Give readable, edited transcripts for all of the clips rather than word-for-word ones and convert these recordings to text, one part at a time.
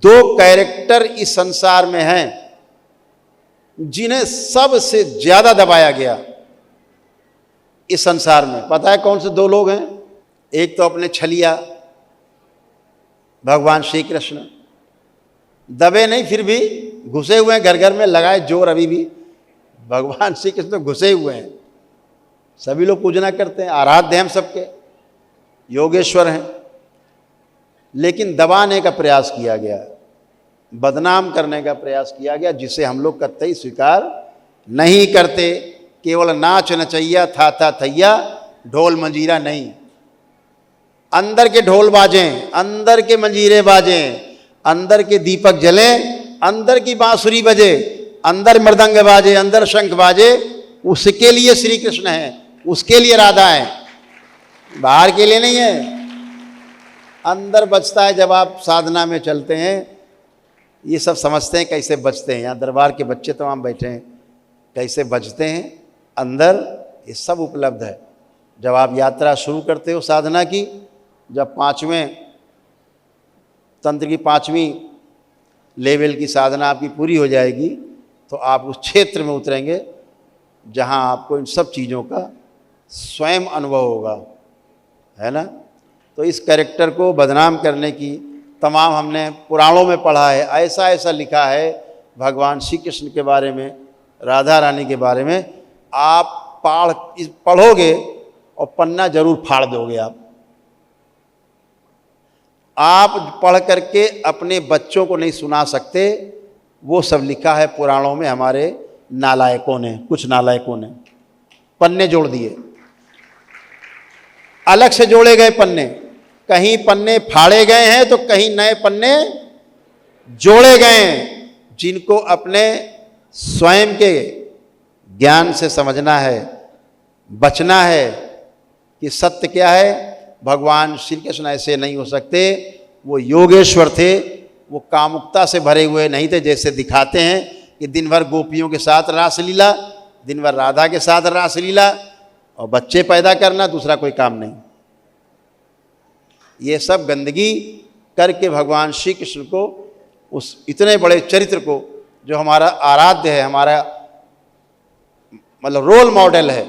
दो कैरेक्टर इस संसार में हैं जिन्हें सबसे ज्यादा दबाया गया इस संसार में। पता है कौन से दो लोग हैं? एक तो अपने छलिया भगवान श्री कृष्ण, दबे नहीं फिर भी घुसे हुए हैं घर घर में, लगाए जोर अभी भी भगवान श्री कृष्ण तो घुसे हुए हैं, सभी लोग पूजना करते हैं, आराध्य हैं सबके, योगेश्वर हैं। लेकिन दबाने का प्रयास किया गया, बदनाम करने का प्रयास किया गया, जिसे हम लोग कतई स्वीकार नहीं करते। केवल नाच नचैया था थैया, ढोल मंजीरा नहीं। अंदर के ढोल बाजें, अंदर के मंजीरे बाजें, अंदर के दीपक जले, अंदर की बांसुरी बजे, अंदर मृदंग बाजे, अंदर शंख बाजे, उसके लिए श्री कृष्ण है, उसके लिए राधा है, बाहर के लिए नहीं है। अंदर बजता है। जब आप साधना में चलते हैं, ये सब समझते हैं कैसे बजते हैं। यहाँ दरबार के बच्चे तमाम बैठे हैं, कैसे बजते हैं अंदर, ये सब उपलब्ध है। जब आप यात्रा शुरू करते हो साधना की, जब पांचवें तंत्र की 5वीं लेवल की साधना आपकी पूरी हो जाएगी, तो आप उस क्षेत्र में उतरेंगे जहाँ आपको इन सब चीज़ों का स्वयं अनुभव होगा, है ना। तो इस कैरेक्टर को बदनाम करने की तमाम हमने पुराणों में पढ़ा है, ऐसा ऐसा लिखा है भगवान श्री कृष्ण के बारे में, राधा रानी के बारे में। आप पढ़ोगे और पन्ना जरूर फाड़ दोगे। आप पढ़ करके अपने बच्चों को नहीं सुना सकते। वो सब लिखा है पुराणों में, हमारे नालायकों ने, कुछ नालायकों ने पन्ने जोड़ दिए, अलग से जोड़े गए पन्ने। कहीं पन्ने फाड़े गए हैं तो कहीं नए पन्ने जोड़े गए हैं, जिनको अपने स्वयं के ज्ञान से समझना है, बचना है कि सत्य क्या है। भगवान श्री कृष्ण ऐसे नहीं हो सकते, वो योगेश्वर थे, वो कामुकता से भरे हुए नहीं थे जैसे दिखाते हैं कि दिन भर गोपियों के साथ रासलीला, दिन भर राधा के साथ रासलीला और बच्चे पैदा करना, दूसरा कोई काम नहीं। ये सब गंदगी करके भगवान श्री कृष्ण को, उस इतने बड़े चरित्र को जो हमारा आराध्य है, हमारा मतलब रोल मॉडल है,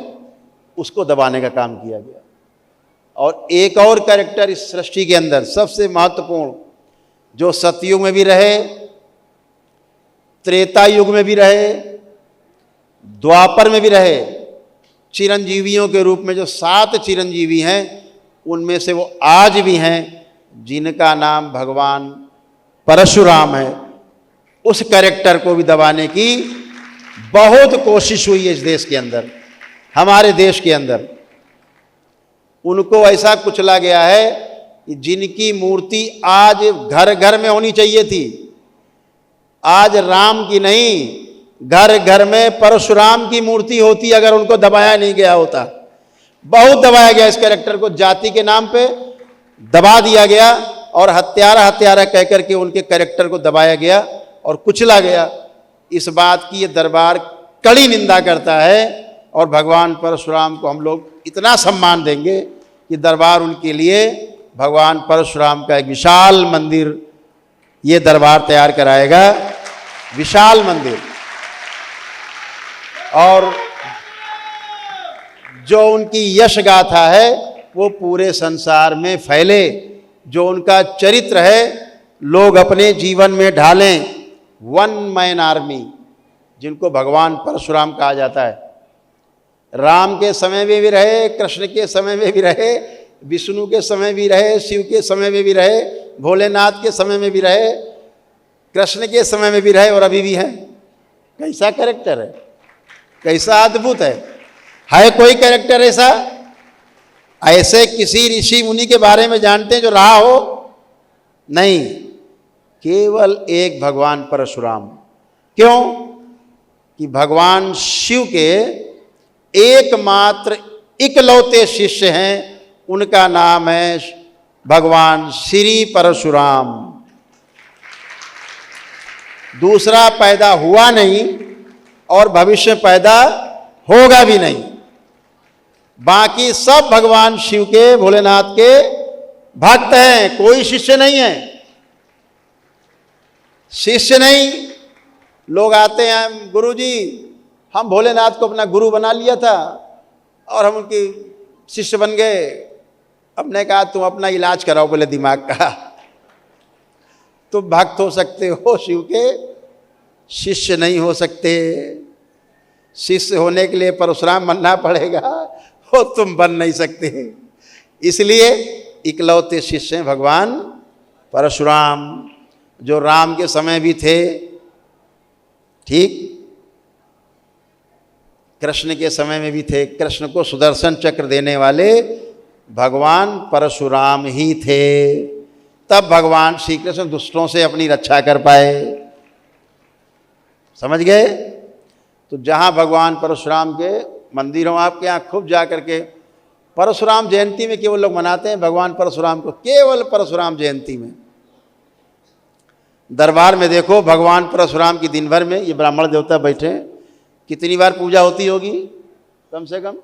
उसको दबाने का काम किया गया। और एक और कैरेक्टर इस सृष्टि के अंदर सबसे महत्वपूर्ण, जो सतयुग में भी रहे, त्रेता युग में भी रहे, द्वापर में भी रहे, चिरंजीवियों के रूप में जो 7 चिरंजीवी हैं, उनमें से वो आज भी हैं, जिनका नाम भगवान परशुराम है। उस कैरेक्टर को भी दबाने की बहुत कोशिश हुई है इस देश के अंदर, हमारे देश के अंदर। उनको ऐसा कुचला गया है कि जिनकी मूर्ति आज घर घर में होनी चाहिए थी, आज राम की नहीं, घर घर में परशुराम की मूर्ति होती अगर उनको दबाया नहीं गया होता। बहुत दबाया गया इस कैरेक्टर को, जाति के नाम पे दबा दिया गया और हत्यारा हत्यारा कह करके उनके कैरेक्टर को दबाया गया और कुचला गया। इस बात की ये दरबार कड़ी निंदा करता है और भगवान परशुराम को हम लोग इतना सम्मान देंगे कि दरबार उनके लिए भगवान परशुराम का एक विशाल मंदिर ये दरबार तैयार कराएगा, विशाल मंदिर। और जो उनकी यश गाथा है वो पूरे संसार में फैले, जो उनका चरित्र है लोग अपने जीवन में ढालें। 1 मैन आर्मी, जिनको भगवान परशुराम कहा जाता है, राम के समय में भी रहे, कृष्ण के समय में भी रहे, विष्णु के समय भी रहे, शिव के समय में भी रहे, भोलेनाथ के समय में भी रहे, कृष्ण के समय में भी रहे और अभी भी हैं। कैसा कैरेक्टर है, कैसा अद्भुत है कोई कैरेक्टर ऐसा? ऐसे किसी ऋषि मुनि के बारे में जानते हैं जो रहा हो? नहीं, केवल एक भगवान परशुराम। क्यों? कि भगवान शिव के एकमात्र इकलौते शिष्य हैं, उनका नाम है भगवान श्री परशुराम। दूसरा पैदा हुआ नहीं और भविष्य पैदा होगा भी नहीं। बाकी सब भगवान शिव के, भोलेनाथ के भक्त हैं, कोई शिष्य नहीं है। शिष्य नहीं। लोग आते हैं, गुरुजी हम भोलेनाथ को अपना गुरु बना लिया था और हम उनके शिष्य बन गए। हमने कहा तुम अपना इलाज कराओ बोले दिमाग का। तुम भक्त हो सकते हो, शिव के शिष्य नहीं हो सकते। शिष्य होने के लिए परशुराम बनना पड़ेगा, वो तुम बन नहीं सकते। इसलिए इकलौते शिष्य हैं भगवान परशुराम, जो राम के समय भी थे, ठीक कृष्ण के समय में भी थे। कृष्ण को सुदर्शन चक्र देने वाले भगवान परशुराम ही थे। तब भगवान श्री कृष्ण दुष्टों से अपनी रक्षा कर पाए। समझ गए? तो जहाँ भगवान परशुराम के मंदिर हो, आपके यहाँ खूब जा करके परशुराम जयंती में केवल लोग मनाते हैं भगवान परशुराम को, केवल परशुराम जयंती में। दरबार में देखो भगवान परशुराम की दिन भर में ये ब्राह्मण देवता बैठे, कितनी बार पूजा होती होगी? कम से कम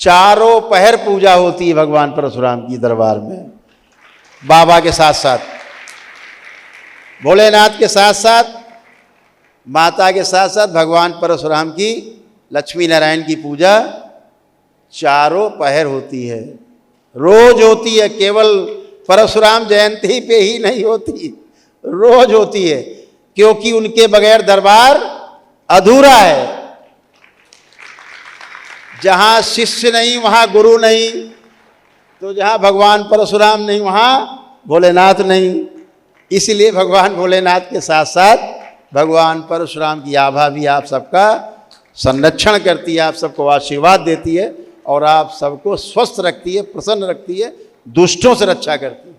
चारों पहर पूजा होती है भगवान परशुराम की दरबार में। बाबा के साथ साथ, भोलेनाथ के साथ साथ, माता के साथ साथ भगवान परशुराम की, लक्ष्मी नारायण की पूजा चारों पहर होती है, रोज होती है। केवल परशुराम जयंती पे ही नहीं होती, रोज होती है, क्योंकि उनके बगैर दरबार अधूरा है। जहां शिष्य नहीं वहां गुरु नहीं, तो जहां भगवान परशुराम नहीं वहां भोलेनाथ नहीं। इसलिए भगवान भोलेनाथ के साथ साथ भगवान परशुराम की आभा भी आप सबका संरक्षण करती है, आप सबको आशीर्वाद देती है और आप सबको स्वस्थ रखती है, प्रसन्न रखती है, दुष्टों से रक्षा करती है।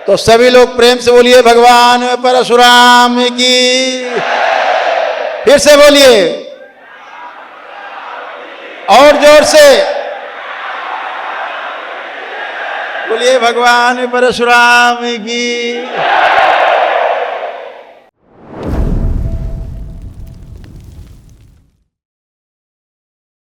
तो सभी लोग प्रेम से बोलिए भगवान परशुराम की। फिर से बोलिए और जोर से बोलिए भगवान परशुराम की।